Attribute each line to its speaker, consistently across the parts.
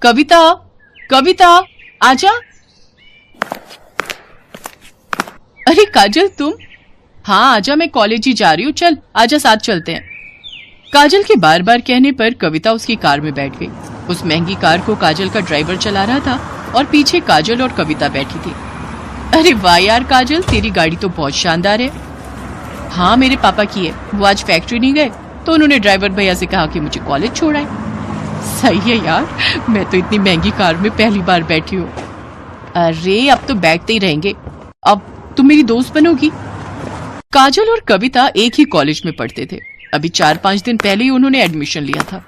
Speaker 1: कविता, कविता, आजा। अरे काजल तुम? हाँ आजा, मैं कॉलेज ही जा रही हूँ, चल आजा साथ चलते हैं। काजल के बार बार कहने पर कविता उसकी कार में बैठ गई। उस महंगी कार को काजल का ड्राइवर चला रहा था और पीछे काजल और कविता बैठी थी। अरे वाह यार काजल, तेरी गाड़ी तो बहुत शानदार है। हाँ मेरे पापा की है, वो आज फैक्ट्री नहीं गए तो उन्होंने ड्राइवर भैया से कहा कि मुझे कॉलेज छोड़ाए। सही है यार, मैं तो इतनी महंगी कार में पहली बार बैठी हूँ। अरे अब तो बैठते ही रहेंगे, अब तुम मेरी दोस्त बनोगी। काजल और कविता एक ही कॉलेज में पढ़ते थे। अभी 4-5 दिन पहले ही उन्होंने एडमिशन लिया था।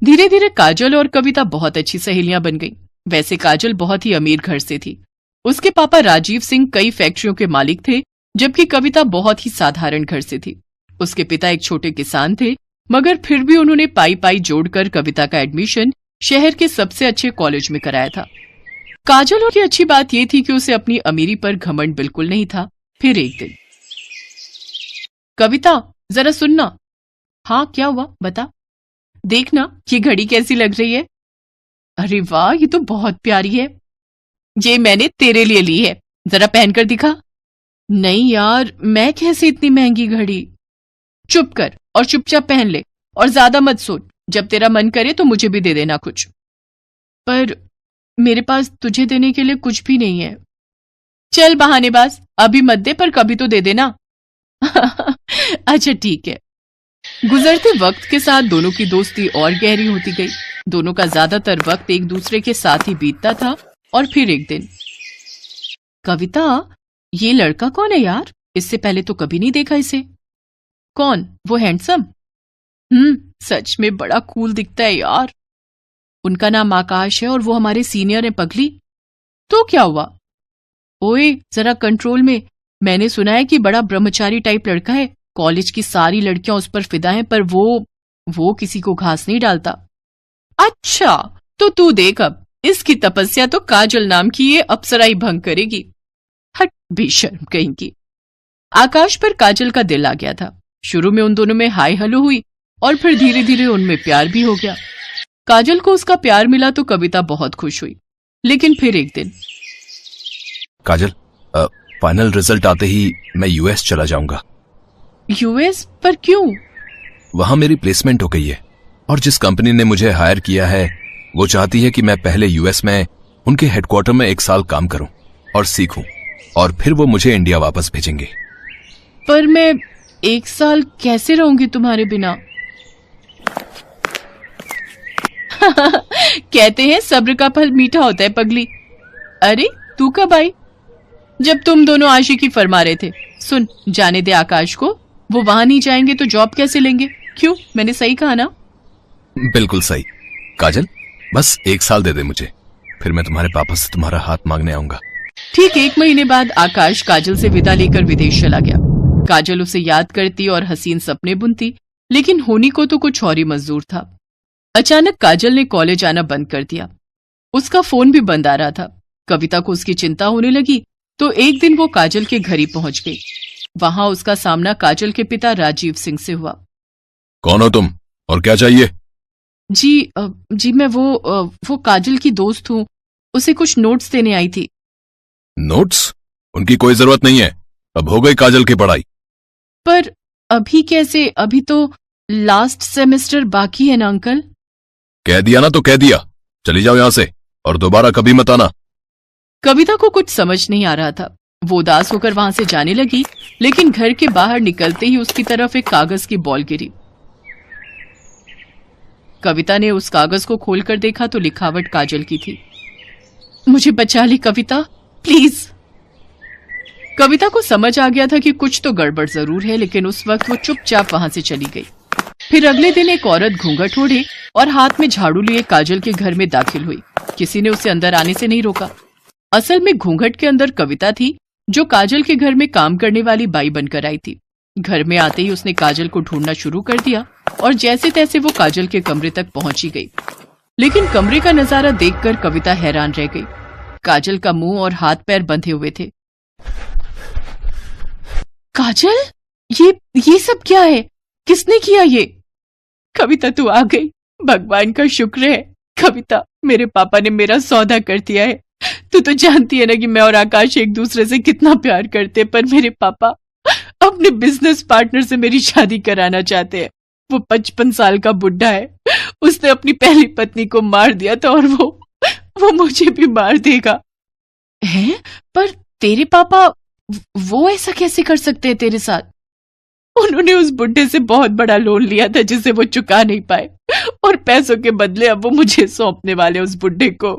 Speaker 1: धीरे धीरे काजल और कविता बहुत अच्छी सहेलियां बन गईं। वैसे काजल बहुत ही अमीर घर से थी। उसके पापा राजीव सिंह कई फैक्ट्रियों के मालिक थे, जबकि कविता बहुत ही साधारण घर से थी। उसके पिता एक छोटे किसान थे, मगर फिर भी उन्होंने पाई पाई जोड़कर कविता का एडमिशन शहर के सबसे अच्छे कॉलेज में कराया था। काजल की अच्छी बात यह थी कि उसे अपनी अमीरी पर घमंड बिल्कुल नहीं था। फिर एक दिन, कविता जरा सुनना। हाँ क्या हुआ, बता। देखना ये घड़ी कैसी लग रही है। अरे वाह, ये तो बहुत प्यारी है। ये मैंने तेरे लिए ली है, जरा पहनकर दिखा। नहीं यार, मैं कैसे इतनी महंगी घड़ी। चुप कर और चुपचाप पहन ले, और ज्यादा मत सोच। जब तेरा मन करे तो मुझे भी दे देना कुछ। पर मेरे पास तुझे देने के लिए कुछ भी नहीं है। चल बहानेबाज, अभी मत दे पर कभी तो दे देना। अच्छा ठीक है। गुजरते वक्त के साथ दोनों की दोस्ती और गहरी होती गई। दोनों का ज्यादातर वक्त एक दूसरे के साथ ही बीतता था। और फिर एक दिन, कविता ये लड़का कौन है यार? इससे पहले तो कभी नहीं देखा इसे। कौन? वो हैंडसम? सच में बड़ा कूल दिखता है यार। उनका नाम आकाश है और वो हमारे सीनियर है पगली। तो क्या हुआ? ओए जरा कंट्रोल में। मैंने सुना है कि बड़ा ब्रह्मचारी टाइप लड़का है। कॉलेज की सारी लड़कियां उस पर फिदा हैं, पर वो किसी को घास नहीं डालता। अच्छा तो तू देख, अब इसकी तपस्या तो काजल नाम की ये अप्सरा ही भंग करेगी। हट बेशर्म कहीं की। आकाश पर काजल का दिल आ गया था। शुरू में उन दोनों में हाय हलो हुई और फिर धीरे धीरे उनमें प्यार भी हो गया। काजल को उसका प्यार मिला तो कविता बहुत खुश हुई। लेकिन फिर एक दिन,
Speaker 2: काजल, फाइनल रिजल्ट आते ही मैं यूएस चला जाऊंगा।
Speaker 1: यूएस? पर क्यों?
Speaker 2: वहां मेरी प्लेसमेंट हो गई है और जिस कंपनी ने मुझे हायर किया है वो चाहती है कि मैं पहले यूएस में उनके हेडक्वार्टर में 1 साल काम करूं और सीखूं, और फिर वो मुझे इंडिया वापस भेजेंगे।
Speaker 1: पर मैं 1 साल कैसे रहूंगी तुम्हारे बिना? कहते हैं सब्र का फल मीठा होता है पगली। अरे तू कब आई? जब तुम दोनों आशिकी फरमा रहे थे। सुन, जाने दे आकाश को। वो वहां नहीं जाएंगे तो जॉब कैसे लेंगे? क्यों, मैंने सही कहा ना?
Speaker 2: बिल्कुल सही। काजल बस 1 साल दे दे मुझे, फिर मैं तुम्हारे पापा से तुम्हारा हाथ मांगने आऊंगा।
Speaker 1: ठीक 1 महीने बाद आकाश काजल से विदा लेकर विदेश चला गया। काजल उसे याद करती और हसीन सपने बुनती, लेकिन होनी को तो कुछ और ही मंजूर था। अचानक काजल ने कॉलेज आना बंद कर दिया। उसका फोन भी बंद आ रहा था। कविता को उसकी चिंता होने लगी तो एक दिन वो काजल के घर ही पहुंच गई। वहां उसका सामना काजल के पिता राजीव सिंह से हुआ।
Speaker 2: कौन हो तुम और क्या चाहिए?
Speaker 1: जी मैं वो काजल की दोस्त हूँ। उसे कुछ नोट्स देने आई थी।
Speaker 2: नोट्स? उनकी कोई जरूरत नहीं है, अब हो गई काजल की पढ़ाई।
Speaker 1: पर अभी कैसे? अभी तो लास्ट सेमेस्टर बाकी है ना अंकल।
Speaker 2: कह दिया ना तो कह दिया, चली जाओ यहां से और दोबारा कभी मत आना।
Speaker 1: कविता को कुछ समझ नहीं आ रहा था। वो उदास होकर वहां से जाने लगी, लेकिन घर के बाहर निकलते ही उसकी तरफ एक कागज की बॉल गिरी। कविता ने उस कागज को खोलकर देखा तो लिखावट काजल की थी। मुझे बचा ली कविता, प्लीज। कविता को समझ आ गया था कि कुछ तो गड़बड़ जरूर है, लेकिन उस वक्त वो चुपचाप वहां से चली गई। फिर अगले दिन एक औरत घूंघट ओढ़े और हाथ में झाड़ू लिए काजल के घर में दाखिल हुई। किसी ने उसे अंदर आने से नहीं रोका। असल में घूंघट के अंदर कविता थी, जो काजल के घर में काम करने वाली बाई बनकर आई थी। घर में आते ही उसने काजल को ढूंढना शुरू कर दिया और जैसे तैसे वो काजल के कमरे तक पहुंची गई। लेकिन कमरे का नजारा देखकर कविता हैरान रह गई। काजल का मुंह और हाथ पैर बंधे हुए थे। काजल, ये सब क्या है? किसने किया ये? कविता तू आ गई, भगवान का शुक्र है। कविता, मेरे पापा ने मेरा सौदा कर दिया है। तू तो जानती है ना कि मैं और आकाश एक दूसरे से कितना प्यार करते हैं, पर मेरे पापा अपने बिजनेस पार्टनर से मेरी शादी कराना चाहते हैं। वो 55 साल का बुढ़ा है, उसने अपनी पहली पत्नी को मार दिया था और वो मुझे भी मार देगा। हैं? पर तेरे पापा वो ऐसा कैसे कर सकते हैं तेरे साथ? उन्होंने उस बुढ़े से बहुत बड़ा लोन लिया था जिसे वो चुका नहीं पाए, और पैसों के बदले अब वो मुझे सौंपने वाले उस बुढ़े को।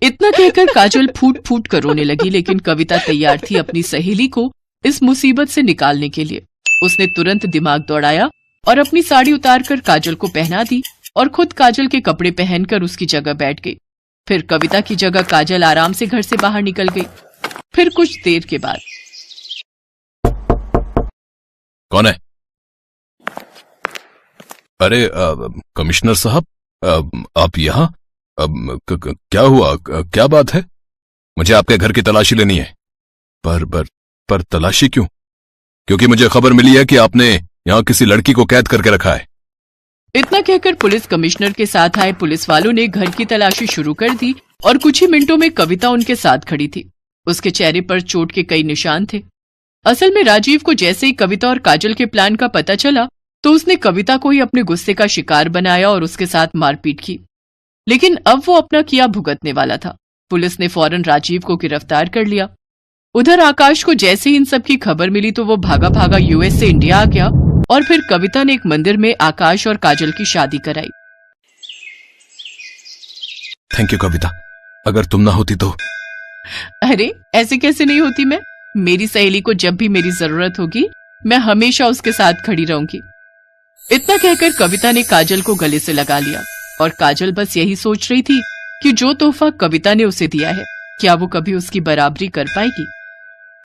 Speaker 1: इतना कहकर काजल फूट फूट कर रोने लगी, लेकिन कविता तैयार थी अपनी सहेली को इस मुसीबत से निकालने के लिए। उसने तुरंत दिमाग दौड़ाया और अपनी साड़ी उतारकर काजल को पहना दी और खुद काजल के कपड़े पहनकर उसकी जगह बैठ गई। फिर कविता की जगह काजल आराम से घर से बाहर निकल गई। फिर कुछ देर के बाद,
Speaker 2: कौन है? अरे कमिश्नर साहब, आप यहाँ? क्या हुआ? क्या बात है? मुझे आपके घर की तलाशी लेनी है। पर तलाशी क्यों? क्योंकि मुझे खबर मिली है कि आपने यहाँ किसी लड़की को कैद करके रखा है।
Speaker 1: इतना कहकर पुलिस कमिश्नर के साथ आए पुलिस वालों ने घर की तलाशी शुरू कर दी और कुछ ही मिनटों में कविता उनके साथ खड़ी थी। उसके चेहरे पर चोट के कई निशान थे। असल में राजीव को जैसे ही कविता और काजल के प्लान का पता चला तो उसने कविता को ही अपने गुस्से का शिकार बनाया और उसके साथ मारपीट की। लेकिन अब वो अपना किया भुगतने वाला था। पुलिस ने फौरन राजीव को गिरफ्तार कर लिया। उधर आकाश को जैसे ही इन सब की खबर मिली तो वो भागा भागा यूएस से इंडिया आ गया और फिर कविता ने एक मंदिर में आकाश और काजल की शादी कराई।
Speaker 2: थैंक यू कविता, अगर तुम ना होती तो।
Speaker 1: अरे ऐसे कैसे नहीं होती मैं? मेरी सहेली को जब भी मेरी जरूरत होगी मैं हमेशा उसके साथ खड़ी रहूंगी। इतना कहकर कविता ने काजल को गले से लगा लिया और काजल बस यही सोच रही थी कि जो तोहफा कविता ने उसे दिया है क्या वो कभी उसकी बराबरी कर पाएगी।